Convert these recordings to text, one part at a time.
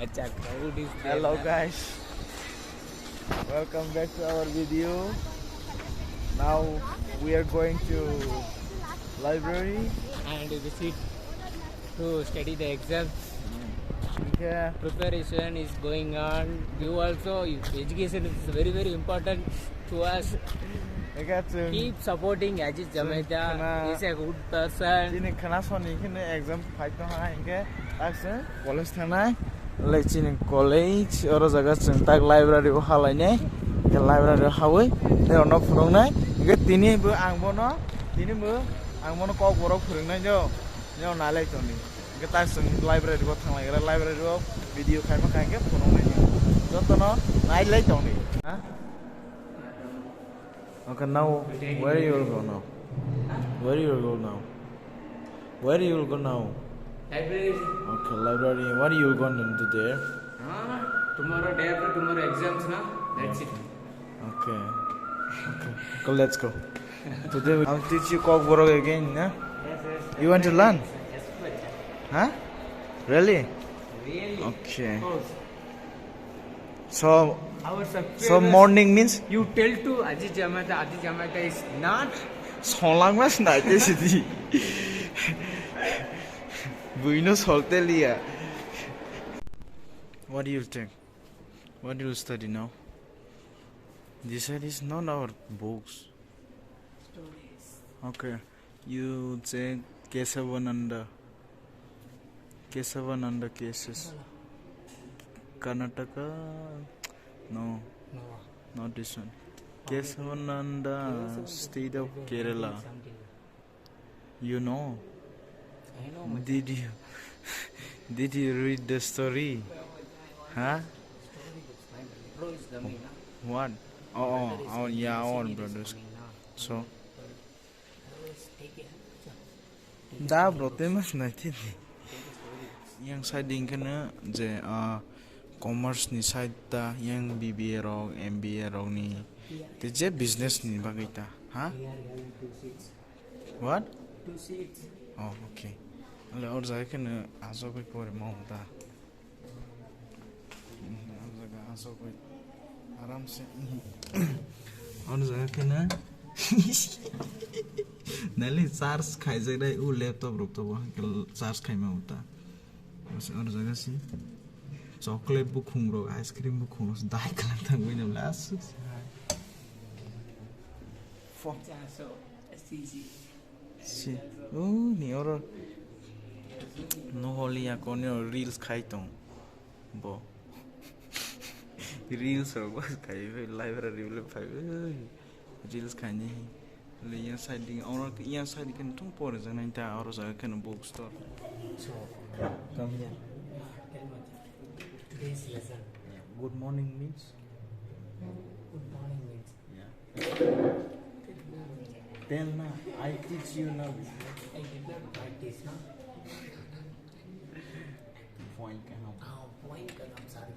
Acha crowd is there. Hello guys, welcome back to our video. Now we are going to library. And visit to study the exams. Yeah. Preparation is going on. You also, education is very very important to us. I got to Keep supporting Ajit Jameta. He's a good person. Chini khana soni khine exam fight no ha inge akse college thanai like chini college oro jaga chung tak library o halainai ke library hawi te ono phurungnai inge tini bo angbono kokborok phurungnai jo jo nalai toni inge tak chung library ko thanglai library o video khaima khaike phurungnai jotono nailai toni ha. Okay, now where you will go now? Where you will go now? Where you will go now? Library. Okay, library. What are you going to do there? Tomorrow, day after tomorrow exams, na? That's it. Okay. Okay, let's go. Today I'll teach you kokborok again, na? Yes. You want to learn? Yes, Huh? Really? really. Okay. Of course. So morning means You tell to Ajit Jameta is not. solangmas na this is Buino soltelia. What do you think? What do you study now? This is not our books. Stories. Okay. You say Kesavananda cases. Karnataka. No, No. not this one. Kesavananda, state of Kerala. You know? I know. Did you read the story? Huh? Bro is the main. What? Oh, yeah, our brothers. So, da bro, temas natin. Yang side din kana je commerce ni side ta yang BBA rog MBA rog ni te je business ni bagay ta. Ha? What? 2 seats. Oh, okay. Ale और जाके kana aso कोई पोरे माउंटा. आसो कोई आराम से और जाके ना नले चार्ज खाइ जाय उ लैपटॉप रुक तो चार्ज खाइ मा होता बस और जगह से चॉकलेट बुक खुंगरो आइसक्रीम बुक खुंगरो दाइ कला थांगै न लास So, it's easy. si ni और no होली या कोने रील्स खाइ तो बो रील्स और बस खाइ लाइब्रेरी ले फाइ रील्स खाइ le yang side ding orang yang side kan tung por jana ta or sa kan bookstore. So, Come here. today's lesson. Good morning means Good morning means. Tell na I teach you now. I did not practice, na? Point ka ham. Point ka naam, sorry.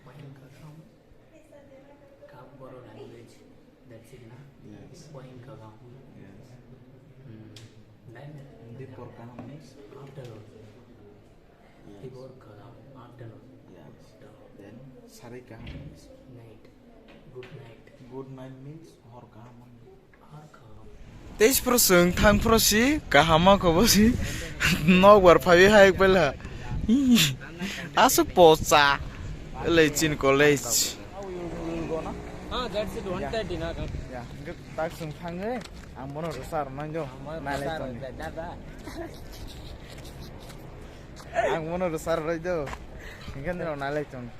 Point ka naam. Kokborok language. That's it, na? Yes. Point ka naam. Yes. Then, Before ka ham means afternoon. yes. Before ka naam, afternoon. Yes. Then sare ka ham means Night. Good night. good night means hor ka ham. Or ka naam. 30% thang prosi kahama ko bosi no war phabi hai pela asu pocha lechin college That's it. 1:30 na. ya nge tak sung thange ang mono sar nang jo nalai toni ang mono sar rai jo ngen no nalai toni.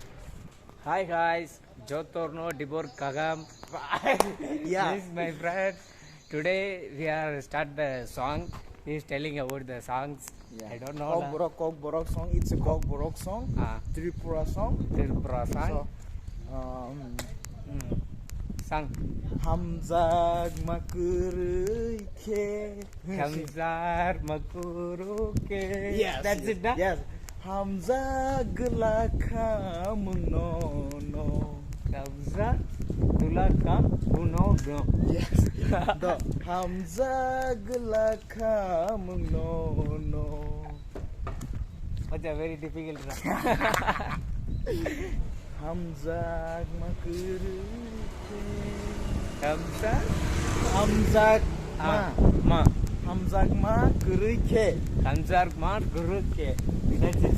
Hi guys, Jotorno Dibor Kagam. Yeah. This is my friend. Today we are start the song. He is telling about the songs. I don't know. Kokborok song. It's a kokborok song. Tripura song. Tripura song. Sang. Hamzag makurui ke. Hamzar makuruke. Yes. That's it, na? Yes. Hamzag lakha mungno no. Hamzar tulaka uno no. Yes. The Hamzag lakha mungno no. What's a very difficult song? Hamzak makuru. Hamza? Hamzak Ma. Hamzak ma kuruke. Hamzar Ma Guru Ke. That's it.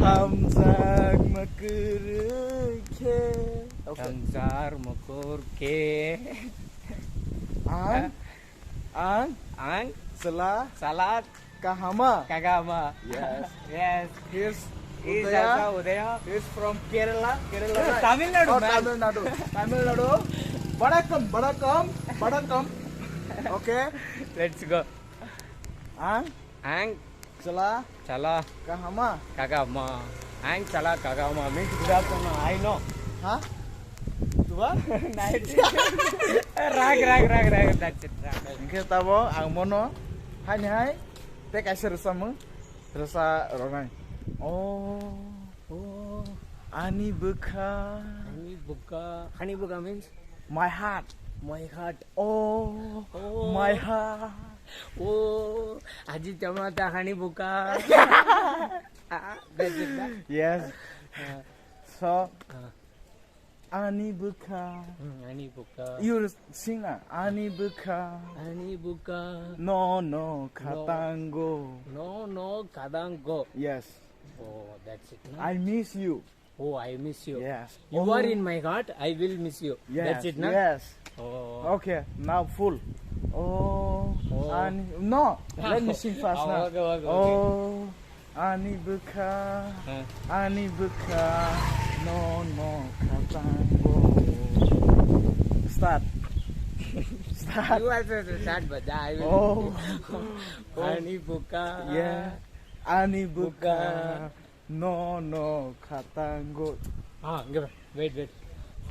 Hamzak makuruke. Hamzar Makur Ke. Ang Ang Salah Salat Kahama. Kagama. Yes. Yes. Here's Is Udaya. also Udaya. He's from Kerala. Kerala. right? Tamil Nadu, Oh, man. Tamil Nadu. Tamil Nadu. Badakam. Okay. Let's go. Ang Ang Salah Chala Kahama. Kagama. Ang Chala Kagama means good afternoon. I know. Hah? Dua? Nice. Rag. That's it. Ingke tabo ang mono. Hai. Tek aser sama. Terasa ronai. Oh. Ani buka. Honey buka means My heart. my heart. Oh. Oh. My heart. Oh, Aji Chamata honey buka. That's it. Yes. Uh, So Ani buka. honey buka. You sing Ani buka. Honey buka. No, katango. No, kadango. Yes. Oh, that's it. No? I miss you. Oh, I miss you. Yes. You Oh. are in my heart. I will miss you. Yes. That's it, no? Yes. Oh. Okay, now full. Oh. Oh. Ani. No. Let me sing fast Oh, now. okay. Oh. Ani buka. Ani buka. No, katango. Start. Start. You also start, but I will. Oh. Honey buka. Yeah. Ani buka. No, katango. Give it. Wait.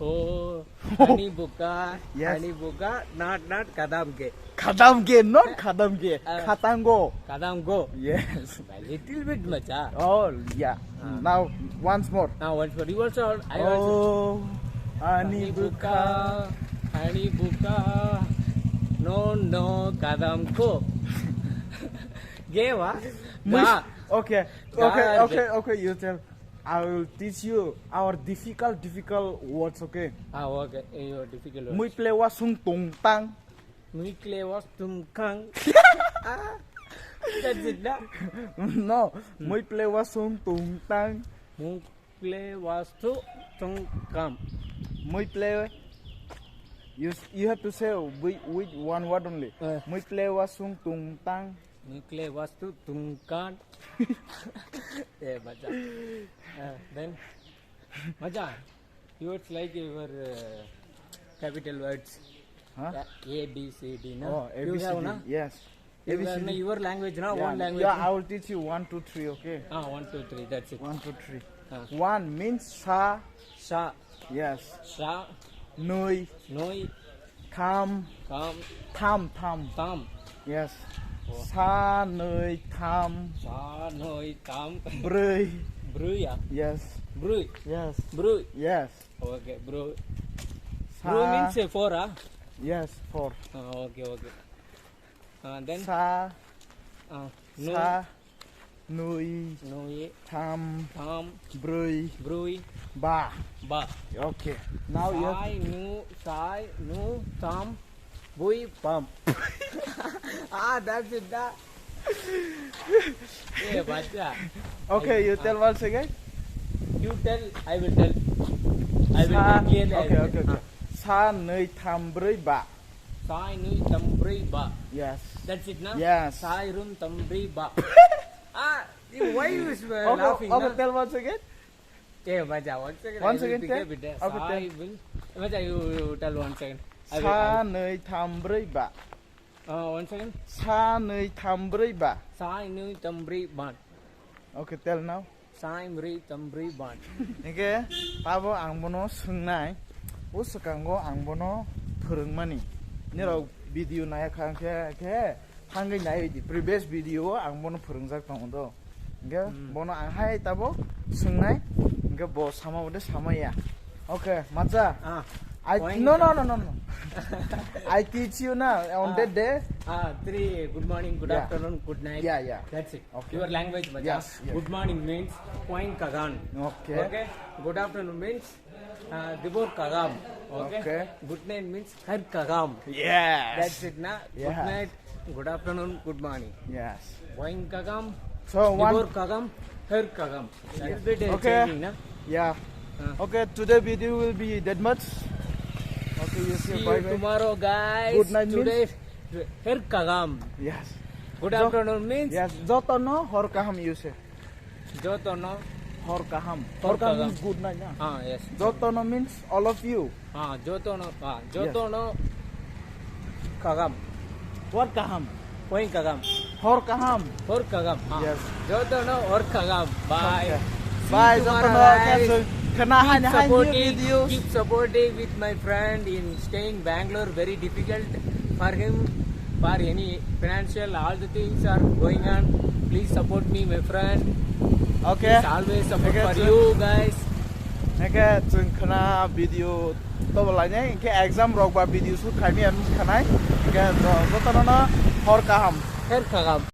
Oh, honey buka. Yes. Honey buka. Not kadamge. Kadamge, not kadamge. Katango. Kadamgo. Yes. A little bit much, ah. Oh, yeah. Now, once more. Now, once for you also. I also. Oh, Ani buka. Honey buka. No, kadamko. Geva. Ga. Okay. You tell. I will teach you our difficult words, okay? Okay. Your difficult Mui word. play wa sung tung tang. Mikle was tumkang. That's it, na? No, mui play wa sung tung tang. Mikle was to tumkam. Mui play. You have to say with one word only. Mui play wa sung tung tang. Mikle was to tumkan. Yeah, Maja. Then, Maja, yours like your capital words. Huh? A, B, C, D, no? Oh, You ABCD. have, na? Yes. You have, na, your language, na? Yeah, One language. yeah, na? I will teach you 1, 2, 3, okay? 1, 2, 3, that's it. 1, 2, 3. Ah. 1 means sa. Sha, Yes. sha, Nui. noi, Tham. kam, Tham. tam. Yes. Oh. Sa nui tham. Sa, noi, tam. Brui. Brui, ya? Yes. Brui. Yes. Brui. Yes. Okay, bro. Sa. Bro means 4, ah? Yes. 4. Okay. Then, Sa. no, Sa. Nui. noi, Tham. tam, Brui. brui, Ba. ba. Okay. Now you have Sai, nu, tam, bui, pam. That's it, da. Yeah, bacha. Okay, you tell once again. You tell, I will tell. I will Sa. tell clearly. Okay. Sa nui tham brui ba. Sai, nu, tam, brui, ba. Yes. That's it, na? Yes. Sai, rum, tam, brui, ba. Why you laughing, Okay, na? tell once again. Yeah, bacha, 1 second. Once I will again, pick tell. a bit. Okay, Sai will. Bacha, you tell 1 second. Sa nui tham brui ba. 1 second. Sa nui tham brui ba. Sai, nu, tam, brui, ba. Okay, tell now. Sai, mri, tam, brui, ba. Okay, tabo ang bono sungnai. Usakango ang bono phurungmani. Nero video naya khangke ke hangai nai di previous video ang bono phurungjak tongo. Okay, bono ang hai tabo sungnai. Okay, bo sama udah sama ya. Okay, maca. No. I teach you now on that day. 3 good morning, good Yeah. afternoon, good night. Yeah. That's it. Okay. Your language, Macha. Yes. Good morning means point kagan. Okay. Good afternoon means dibor kagam. Okay. Good night means her kagam. Yes. That's it, na. Good Yeah. night, good afternoon, good morning. Yes. Point kagam, So dibor one. kagam, her kagam. Little bit Okay. changing, na. Yeah. Okay. Today video will be that much. Okay. You See say you bye bye. tomorrow, guys. Good night Today, her kagam. Yes. Good afternoon means Yes. Jotono hor kaham you say. jotono. Hor kaham. Hor Hor kaham kaham. means good night. Yeah. Yes. Jotono means all of you. Jotono kagam. What kaham? Point kagam. Hor kaham. Or kagam. Yes. Jotono or kagam. Bye. Okay. See Bye. you tomorrow, Jotono. guys. Okay. Kenahan Keep new supporting, videos. keep supporting with my friend in staying Bangalore. Very difficult for him. For any financial, all the things are going on. Please support me, my friend. Okay. Please always support Okay, for so- you guys. Nãy chúng khana video tôi bảo lại nhé cái exam rồi qua video shoot khai miệng khana cái rồi nó hor kaham. Her kagam.